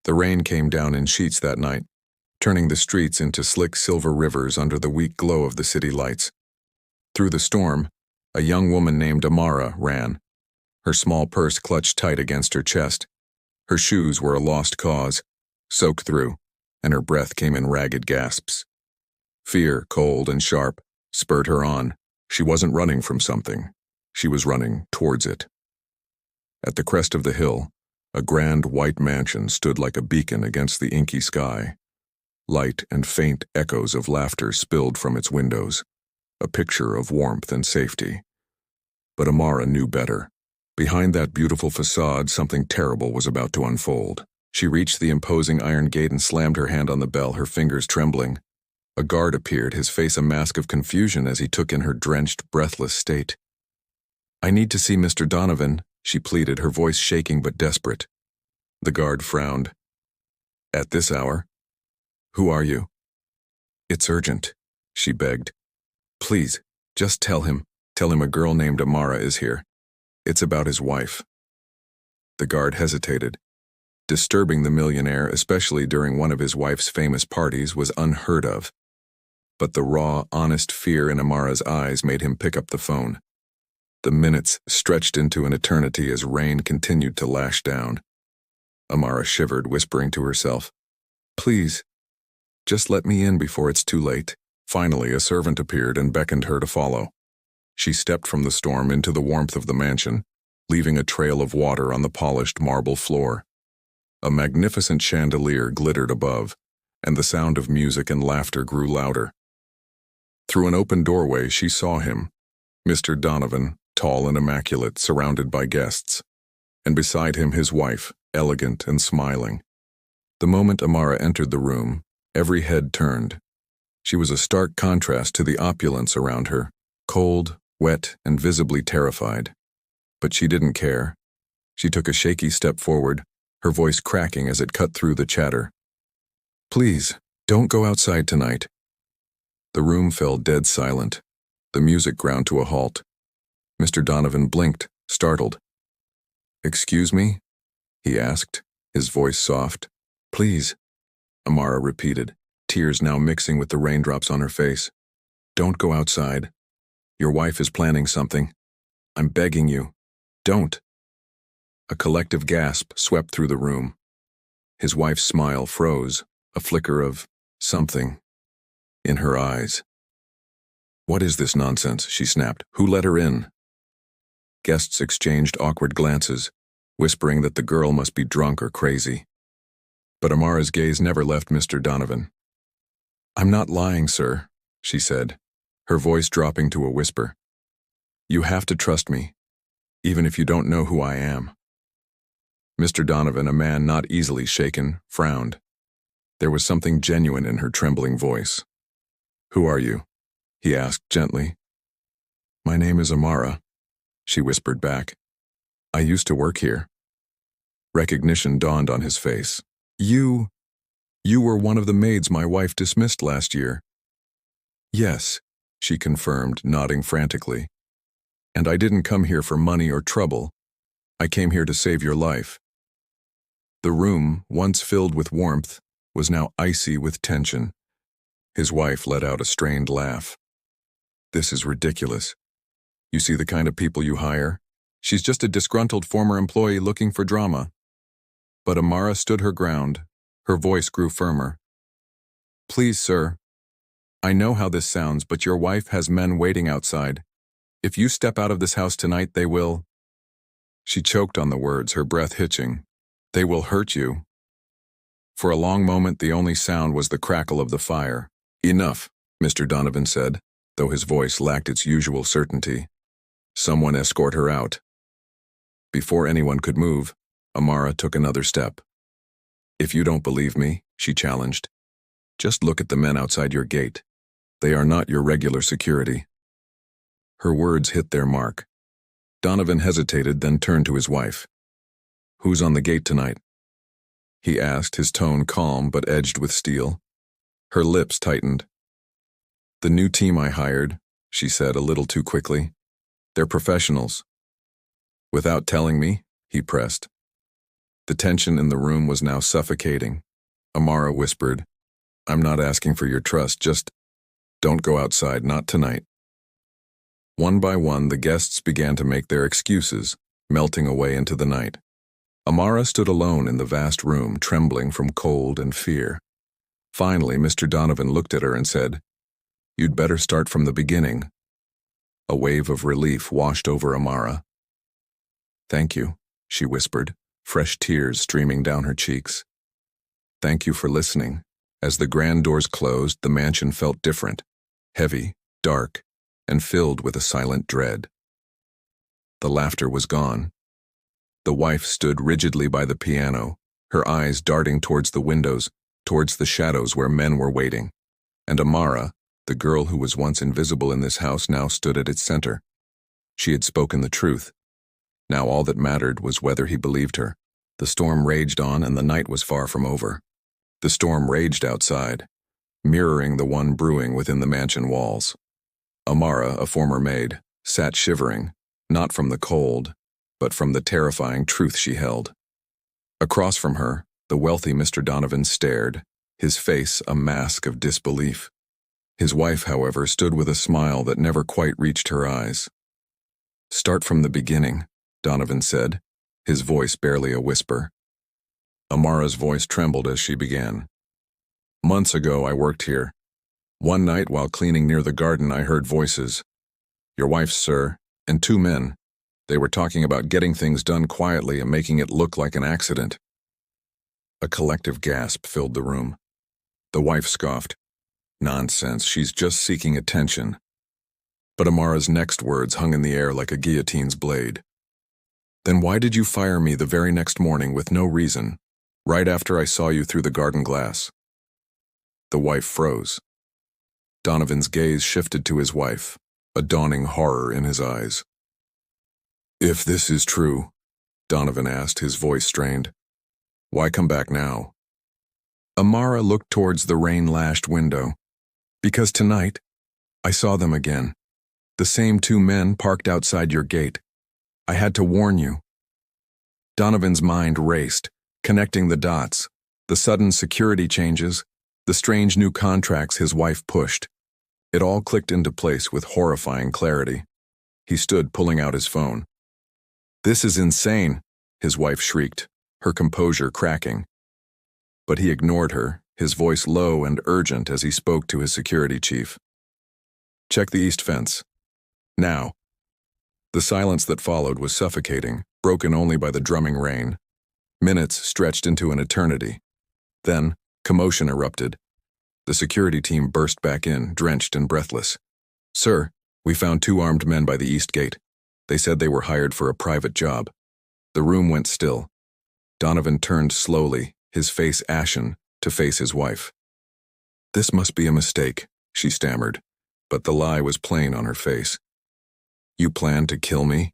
The rain came down in sheets that night, turning the streets into slick silver rivers under the weak glow of the city lights. Through the storm, a young woman named Amara ran, her small purse clutched tight against her chest. Her shoes were a lost cause, soaked through, and her breath came in ragged gasps. Fear, cold and sharp, spurred her on. She wasn't running from something. She was running towards it. At the crest of the hill, a grand white mansion stood like a beacon against the inky sky. Light and faint echoes of laughter spilled from its windows, a picture of warmth and safety. But Amara knew better. Behind that beautiful facade, something terrible was about to unfold. She reached the imposing iron gate and slammed her hand on the bell, her fingers trembling. A guard appeared, his face a mask of confusion as he took in her drenched, breathless state. "I need to see Mr. Donovan," she pleaded, her voice shaking but desperate. The guard frowned. "At this hour? Who are you?" "It's urgent," she begged. "Please, just tell him a girl named Amara is here. It's about his wife." The guard hesitated. Disturbing the millionaire, especially during one of his wife's famous parties, was unheard of. But the raw, honest fear in Amara's eyes made him pick up the phone. The minutes stretched into an eternity as rain continued to lash down. Amara shivered, whispering to herself, "Please, just let me in before it's too late." Finally, a servant appeared and beckoned her to follow. She stepped from the storm into the warmth of the mansion, leaving a trail of water on the polished marble floor. A magnificent chandelier glittered above, and the sound of music and laughter grew louder. Through an open doorway, she saw him, Mr. Donovan, tall and immaculate, surrounded by guests, and beside him his wife, elegant and smiling. The moment Amara entered the room, every head turned. She was a stark contrast to the opulence around her, cold, wet, and visibly terrified. But she didn't care. She took a shaky step forward, her voice cracking as it cut through the chatter. "Please, don't go outside tonight." The room fell dead silent. The music ground to a halt. Mr. Donovan blinked, startled. "Excuse me?" he asked, his voice soft. "Please," Amara repeated, tears now mixing with the raindrops on her face. "Don't go outside. Your wife is planning something. I'm begging you. Don't." A collective gasp swept through the room. His wife's smile froze, a flicker of something in her eyes. "What is this nonsense?" she snapped. "Who let her in?" Guests exchanged awkward glances, whispering that the girl must be drunk or crazy. But Amara's gaze never left Mr. Donovan. "I'm not lying, sir," she said, her voice dropping to a whisper. "You have to trust me, even if you don't know who I am." Mr. Donovan, a man not easily shaken, frowned. There was something genuine in her trembling voice. "Who are you?" he asked gently. "My name is Amara," she whispered back. "I used to work here." Recognition dawned on his face. You were one of the maids my wife dismissed last year." "Yes," she confirmed, nodding frantically. "And I didn't come here for money or trouble. I came here to save your life." The room, once filled with warmth, was now icy with tension. His wife let out a strained laugh. "This is ridiculous. You see the kind of people you hire? She's just a disgruntled former employee looking for drama." But Amara stood her ground. Her voice grew firmer. "Please, sir. I know how this sounds, but your wife has men waiting outside. If you step out of this house tonight, they will—" She choked on the words, her breath hitching. "They will hurt you." For a long moment, the only sound was the crackle of the fire. "Enough," Mr. Donovan said, though his voice lacked its usual certainty. "Someone escort her out." Before anyone could move, Amara took another step. "If you don't believe me," she challenged, "just look at the men outside your gate. They are not your regular security." Her words hit their mark. Donovan hesitated, then turned to his wife. "Who's on the gate tonight?" he asked, his tone calm but edged with steel. Her lips tightened. "The new team I hired," she said a little too quickly. "They're professionals." "Without telling me?" he pressed. The tension in the room was now suffocating. Amara whispered, "I'm not asking for your trust, just don't go outside, not tonight." One by one, the guests began to make their excuses, melting away into the night. Amara stood alone in the vast room, trembling from cold and fear. Finally, Mr. Donovan looked at her and said, "You'd better start from the beginning." A wave of relief washed over Amara. "Thank you," she whispered, fresh tears streaming down her cheeks. "Thank you for listening." As the grand doors closed, the mansion felt different, heavy, dark, and filled with a silent dread. The laughter was gone. The wife stood rigidly by the piano, her eyes darting towards the windows, towards the shadows where men were waiting. And Amara, the girl who was once invisible in this house, now stood at its center. She had spoken the truth. Now all that mattered was whether he believed her. The storm raged on, and the night was far from over. The storm raged outside, mirroring the one brewing within the mansion walls. Amara, a former maid, sat shivering, not from the cold, but from the terrifying truth she held. Across from her, the wealthy Mr. Donovan stared, his face a mask of disbelief. His wife, however, stood with a smile that never quite reached her eyes. "Start from the beginning," Donovan said, his voice barely a whisper. Amara's voice trembled as she began. "Months ago, I worked here. One night, while cleaning near the garden, I heard voices. Your wife, sir, and two men. They were talking about getting things done quietly and making it look like an accident." A collective gasp filled the room. The wife scoffed. "Nonsense, she's just seeking attention." But Amara's next words hung in the air like a guillotine's blade. "Then why did you fire me the very next morning with no reason, right after I saw you through the garden glass?" The wife froze. Donovan's gaze shifted to his wife, a dawning horror in his eyes. "If this is true," Donovan asked, his voice strained, "why come back now?" Amara looked towards the rain-lashed window. "Because tonight, I saw them again. The same two men parked outside your gate. I had to warn you." Donovan's mind raced, connecting the dots, the sudden security changes, the strange new contracts his wife pushed. It all clicked into place with horrifying clarity. He stood, pulling out his phone. "This is insane," his wife shrieked, her composure cracking. But he ignored her, his voice low and urgent as he spoke to his security chief. "Check the east fence. Now." The silence that followed was suffocating, broken only by the drumming rain. Minutes stretched into an eternity. Then, commotion erupted. The security team burst back in, drenched and breathless. "Sir, we found two armed men by the east gate. They said they were hired for a private job." The room went still. Donovan turned slowly, his face ashen, to face his wife. "This must be a mistake," she stammered, but the lie was plain on her face. "You plan to kill me?"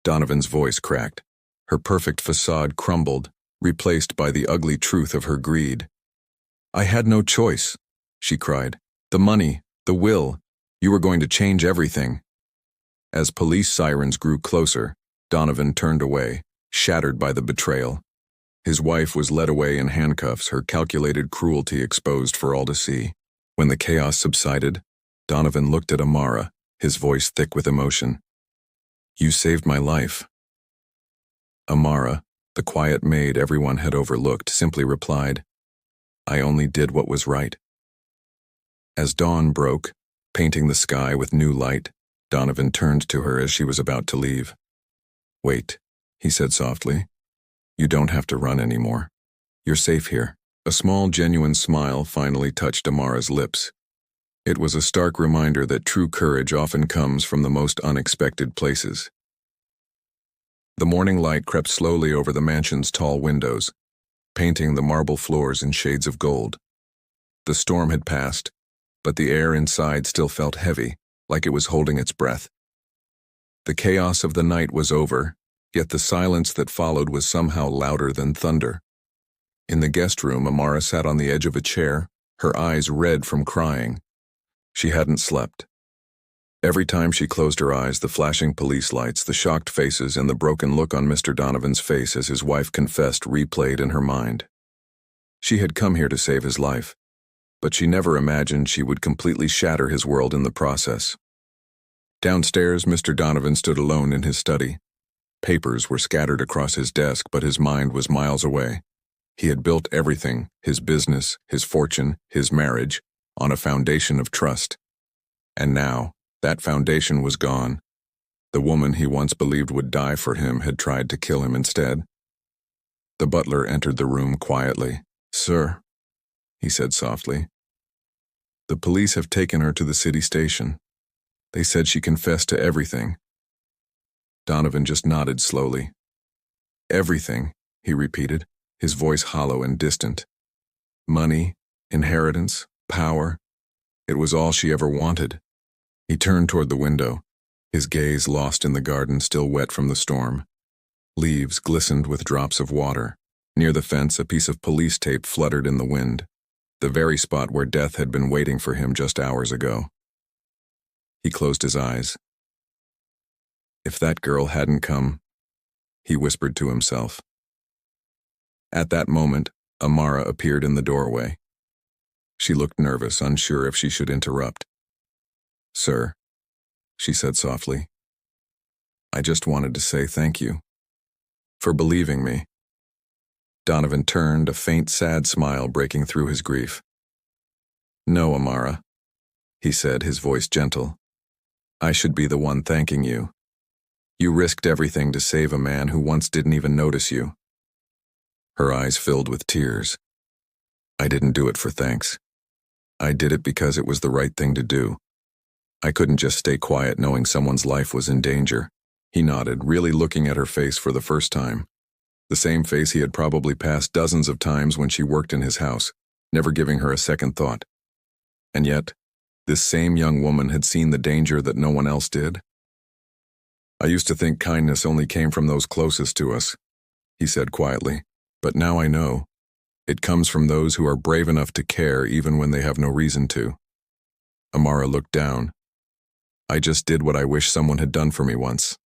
Donovan's voice cracked. Her perfect facade crumbled, replaced by the ugly truth of her greed. "I had no choice," she cried. "The money, the will, you were going to change everything." As police sirens grew closer, Donovan turned away, shattered by the betrayal. His wife was led away in handcuffs, her calculated cruelty exposed for all to see. When the chaos subsided, Donovan looked at Amara, his voice thick with emotion. "You saved my life." Amara, the quiet maid everyone had overlooked, simply replied, "I only did what was right." As dawn broke, painting the sky with new light, Donovan turned to her as she was about to leave. "Wait," he said softly. "You don't have to run anymore. You're safe here." A small, genuine smile finally touched Amara's lips. It was a stark reminder that true courage often comes from the most unexpected places. The morning light crept slowly over the mansion's tall windows, painting the marble floors in shades of gold. The storm had passed, but the air inside still felt heavy, like it was holding its breath. The chaos of the night was over, yet the silence that followed was somehow louder than thunder. In the guest room, Amara sat on the edge of a chair, her eyes red from crying. She hadn't slept. Every time she closed her eyes, the flashing police lights, the shocked faces, and the broken look on Mr. Donovan's face as his wife confessed replayed in her mind. She had come here to save his life, but she never imagined she would completely shatter his world in the process. Downstairs, Mr. Donovan stood alone in his study. Papers were scattered across his desk, but his mind was miles away. He had built everything, his business, his fortune, his marriage, on a foundation of trust. And now, that foundation was gone. The woman he once believed would die for him had tried to kill him instead. The butler entered the room quietly. "Sir," he said softly, "the police have taken her to the city station. They said she confessed to everything." Donovan just nodded slowly. "Everything," he repeated, his voice hollow and distant. "Money, inheritance, power. It was all she ever wanted." He turned toward the window, his gaze lost in the garden still wet from the storm. Leaves glistened with drops of water. Near the fence, a piece of police tape fluttered in the wind, the very spot where death had been waiting for him just hours ago. He closed his eyes. If that girl hadn't come, he whispered to himself. At that moment, Amara appeared in the doorway. She looked nervous, unsure if she should interrupt. "Sir," she said softly, "I just wanted to say thank you for believing me." Donovan turned, a faint, sad smile breaking through his grief. "No, Amara," he said, his voice gentle. "I should be the one thanking you. You risked everything to save a man who once didn't even notice you." Her eyes filled with tears. "I didn't do it for thanks. I did it because it was the right thing to do. I couldn't just stay quiet knowing someone's life was in danger." He nodded, really looking at her face for the first time. The same face he had probably passed dozens of times when she worked in his house, never giving her a second thought. And yet, this same young woman had seen the danger that no one else did. "I used to think kindness only came from those closest to us," he said quietly, "but now I know. It comes from those who are brave enough to care even when they have no reason to." Amara looked down. "I just did what I wish someone had done for me once."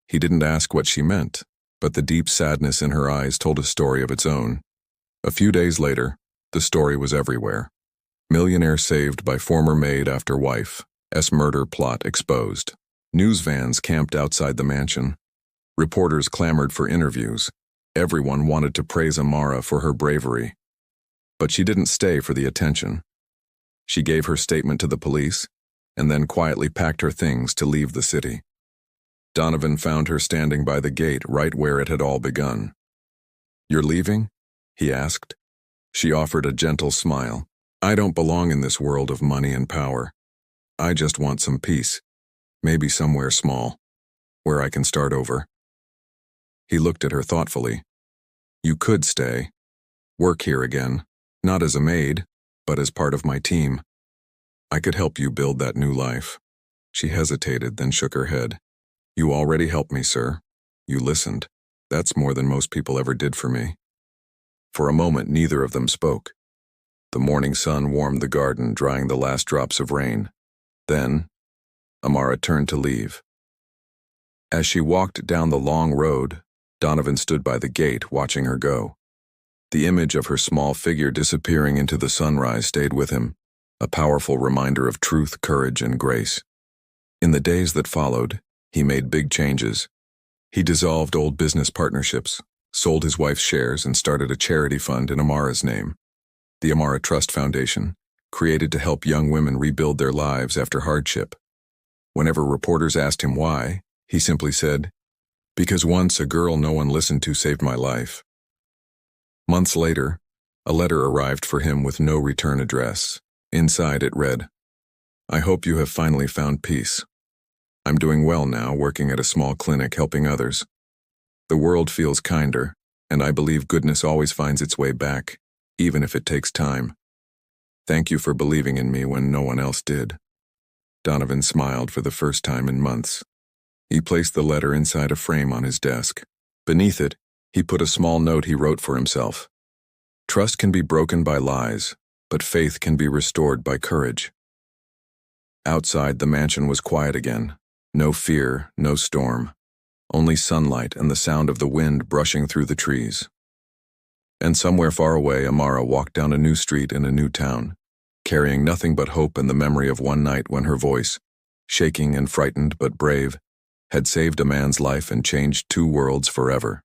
He didn't ask what she meant, but the deep sadness in her eyes told a story of its own. A few days later, the story was everywhere. Millionaire saved by former maid after wife. Murder plot exposed. News vans camped outside the mansion. Reporters clamored for interviews. Everyone wanted to praise Amara for her bravery. But she didn't stay for the attention. She gave her statement to the police, and then quietly packed her things to leave the city. Donovan found her standing by the gate right where it had all begun. "You're leaving?" he asked. She offered a gentle smile. "I don't belong in this world of money and power. I just want some peace, maybe somewhere small, where I can start over." He looked at her thoughtfully. "You could stay, work here again, not as a maid, but as part of my team. I could help you build that new life." She hesitated, then shook her head. "You already helped me, sir. You listened. That's more than most people ever did for me." For a moment, neither of them spoke. The morning sun warmed the garden, drying the last drops of rain. Then, Amara turned to leave. As she walked down the long road, Donovan stood by the gate, watching her go. The image of her small figure disappearing into the sunrise stayed with him, a powerful reminder of truth, courage, and grace. In the days that followed, he made big changes. He dissolved old business partnerships, sold his wife's shares, and started a charity fund in Amara's name, the Amara Trust Foundation, created to help young women rebuild their lives after hardship. Whenever reporters asked him why, he simply said, "Because once a girl no one listened to saved my life." Months later, a letter arrived for him with no return address. Inside it read, "I hope you have finally found peace. I'm doing well now, working at a small clinic helping others. The world feels kinder, and I believe goodness always finds its way back, even if it takes time. Thank you for believing in me when no one else did." Donovan smiled for the first time in months. He placed the letter inside a frame on his desk. Beneath it, he put a small note he wrote for himself. "Trust can be broken by lies, but faith can be restored by courage." Outside, the mansion was quiet again. No fear, no storm. Only sunlight and the sound of the wind brushing through the trees. And somewhere far away, Amara walked down a new street in a new town, carrying nothing but hope and the memory of one night when her voice, shaking and frightened but brave, had saved a man's life and changed two worlds forever.